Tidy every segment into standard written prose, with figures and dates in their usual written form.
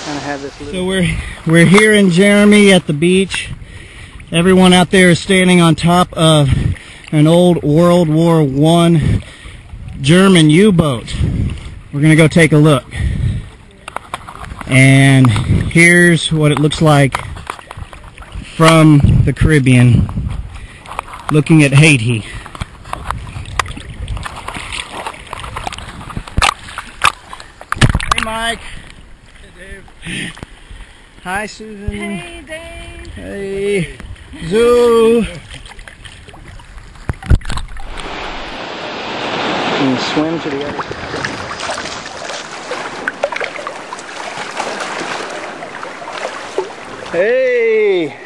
kind of have this little... So we're here in Jeremie at the beach. Everyone out there is standing on top of an old World War I German U-boat. We're gonna go take a look. And here's what it looks like from the Caribbean, looking at Haiti. Hey Mike. Hey Dave. Hi Susan. Hey Dave. Hey Zoo. And swim to the other side. Hey!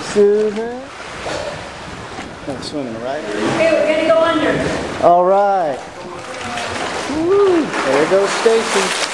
Susan? Not swimming, right? Hey, we're gonna go under. All right. Woo! There goes Stacy.